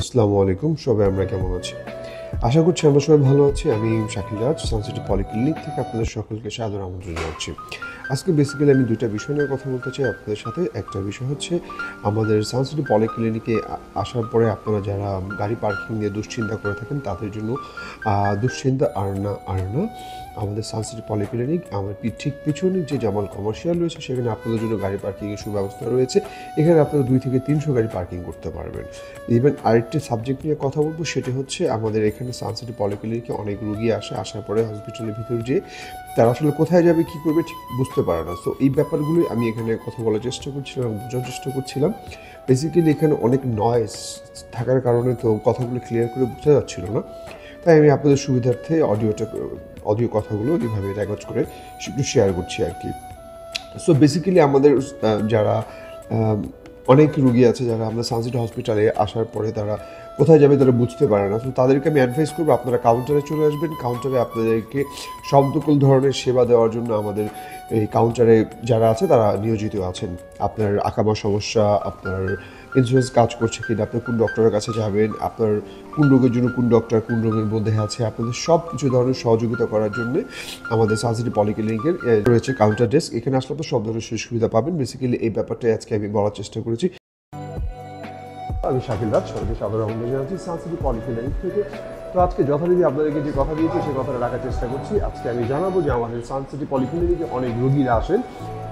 আসসালামু আলাইকুম, সবাই আমরা কেমন আছি? আশা করছি আমরা সবাই ভালো আছি। আমি শাকিল রাজ, সানসিটি পলিক্লিনিক থেকে আপনাদের সকলকে সাদর আমন্ত্রণ জানাচ্ছি। আজকে বেসিক্যালি আমি দুইটা বিষয় নিয়ে কথা বলতে চাই আপনাদের সাথে। একটা বিষয় হচ্ছে আমাদের সানসিটি পলিক্লিনিকে আসার পরে আপনারা যারা গাড়ি পার্কিং নিয়ে দুশ্চিন্তা করে থাকেন তাদের জন্য দুশ্চিন্তা আর না আমাদের সানসিটি পলিক্লিনিক আমার ঠিক পিছনে যে জামাল কমার্শিয়াল রয়েছে সেখানে আপনাদের জন্য গাড়ি পার্কিংয়ের সুব্যবস্থা রয়েছে। এখানে আপনারা 2 থেকে 300 গাড়ি পার্কিং করতে পারবেন। ইভেন আরেকটি সাবজেক্ট নিয়ে কথা বলবো, সেটা হচ্ছে আমাদের এখানে সানসিটি পলিক্লিনিকে অনেক রুগী আসার পরে হসপিটালের ভিতরে যে তারা আসলে কোথায় যাবে কী করবে ঠিক বুঝতে পারে না। সো এই ব্যাপারগুলোই আমি এখানে কথা বলার চেষ্টা করছিলাম এবং বোঝার চেষ্টা করছিলাম। বেসিক্যালি এখানে অনেক নয়েজ থাকার কারণে তো কথাগুলো ক্লিয়ার করে বোঝা যাচ্ছিল না, তাই আমি আপনাদের সুবিধার্থে অডিও কথাগুলো এইভাবে রেকর্ড করে একটু শেয়ার করছি আর কি। সো বেসিক্যালি আমাদের যারা অনেক রুগী আছে যারা আমরা সানসিটি হসপিটালে আসার পরে তারা কোথায় যাবে তারা বুঝতে পারে না। তো তাদেরকে আমি অ্যাডভাইস করবো আপনারা কাউন্টারে চলে আসবেন। কাউন্টারে আপনাদেরকে সব ধরনের সেবা দেওয়ার জন্য আমাদের এই কাউন্টারে যারা আছে তারা নিয়োজিত আছেন। আপনার আকামা সমস্যা, আপনার ইন্স্যুরেন্স কাজ করছে কিনা, আপনি কোন ডক্টরের কাছে যাবেন, আপনার কোন রোগের জন্য কোন ডক্টর কোন রোগের মধ্যে আছে, আপনাদের সব কিছু ধরনের সহযোগিতা করার জন্য আমাদের সানসিটি পলিক্লিনিকের রয়েছে কাউন্টার ডেস্ক। এখানে আসলে তো সব ধরনের সুবিধা পাবেন। বেসিক্যালি এই ব্যাপারটাই আজকে আমি বলার চেষ্টা করেছি। আমি শাকিল রাজ, সবাইকে সাদর আমন্ত্রণ জানাচ্ছি সানসিটি পলিক্লিনিক থেকে। তো আজকে যথারীতি আপনাদেরকে যে কথা দিয়েছি সেই কথাটা রাখার চেষ্টা করছি। আজকে আমি জানাবো যে আমাদের সানসিটি পলিক্লিনিকে অনেক রোগীরা আসেন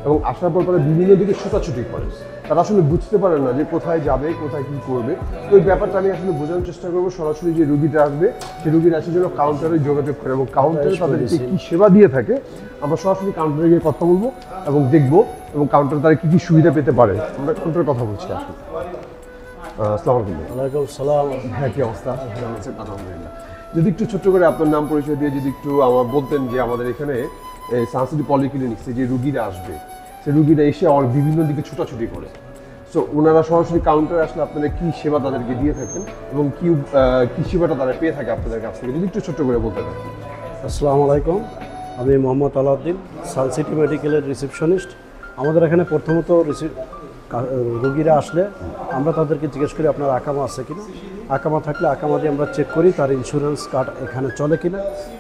এবং আসার পর তারা বিভিন্ন দিকে ছোটাছুটি করেন। তারা আসলে বুঝতে পারেন না যে কোথায় যাবে, কোথায় কী করবে। তো এই ব্যাপারটা আমি আসলে বোঝানোর চেষ্টা করবো। সরাসরি যে রুগীটা আসবে সেই রুগীর আসার জন্য কাউন্টারে যোগাযোগ করে এবং কাউন্টারে তাদেরকে কী সেবা দিয়ে থাকে আমরা সরাসরি কাউন্টারে গিয়ে কথা বলবো এবং দেখবো এবং কাউন্টারে তারা কী কী সুবিধা পেতে পারে আমরা কাউন্টারে কথা বলছি। আসলে আসসালামু আলাইকুম। ওয়ালাইকুম সালাম। হ্যাঁ, কি অবস্থা? আলহামদুলিল্লাহ। যদি একটু ছোট্ট করে আপনার নাম পরিচয় দিয়ে যদি একটু আমার বলতেন যে আমাদের এখানে সানসিটি পলিক্লিনিক্সে যে রুগীরা আসবে সেই রুগীরা এসে বিভিন্ন দিকে ছোটাছুটি করে, সো ওনারা সরাসরি কাউন্টারে আসলে আপনারা কী সেবা তাদেরকে দিয়ে থাকেন এবং কী সেবাটা তারা পেয়ে থাকে আপনাদের কাছ থেকে যদি একটু ছোট্ট করে বলতে পারেন। আসসালামু আলাইকুম, আমি মোহাম্মদ আলাউদ্দিন, সানসিটি মেডিকেলের রিসেপশনিস্ট। আমাদের এখানে প্রথমত রোগীরা আসলে আমরা তাদেরকে জিজ্ঞেস করি আপনার আকামা আছে কিনা। আকামা থাকলে আকামা দিয়ে আমরা চেক করি তার ইন্স্যুরেন্স কার্ড এখানে চলে কিনা।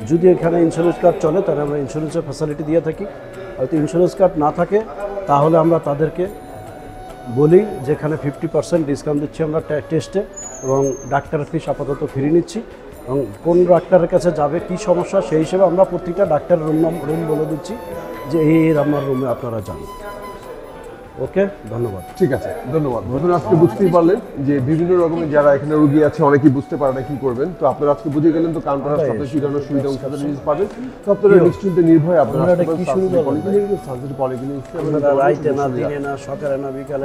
যদি এখানে ইন্স্যুরেন্স কার্ড চলে তাহলে আমরা ইন্স্যুরেন্সের ফ্যাসিলিটি দিয়ে থাকি। হয়তো ইন্স্যুরেন্স কার্ড না থাকে তাহলে আমরা তাদেরকে বলি যেখানে 50% ডিসকাউন্ট দিচ্ছি আমরা টেস্টে এবং ডাক্তারের ফিস আপাতত ফ্রি নিচ্ছি এবং কোন ডাক্তারের কাছে যাবে কী সমস্যা সেই হিসেবে আমরা প্রত্যেকটা ডাক্তারের রুম বলে দিচ্ছি যে এই আমার রুমে আপনারা যান। ওকে, ধন্যবাদ। ঠিক আছে, ধন্যবাদ। ধরুন আজকে বুঝতেই পারলেন যে বিভিন্ন রকমের যারা এখানে রোগী আছে অনেকেই বুঝতে পারে না কি করবেন। তো আপনারা আজকে বুঝে গেলেন তো কাউন্টারে আপনারা কী ধরনের সুবিধা এবং সাথে জিনিস পাবেন। তো আপনারা নিশ্চিন্তে নির্ভয়ে আপনারা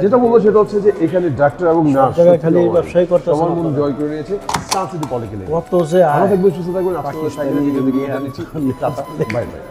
যেটা বলবো সেটা হচ্ছে যে এখানে ডাক্তার এবং নার্স খালি ব্যবসায়ী করতে আমার মন জয় করে নিয়েছে সানসিটি পলিক্লিনিক। কত যে ভালো থাকবেন, সুস্থ থাকবেন। আপনারা বাই বাই।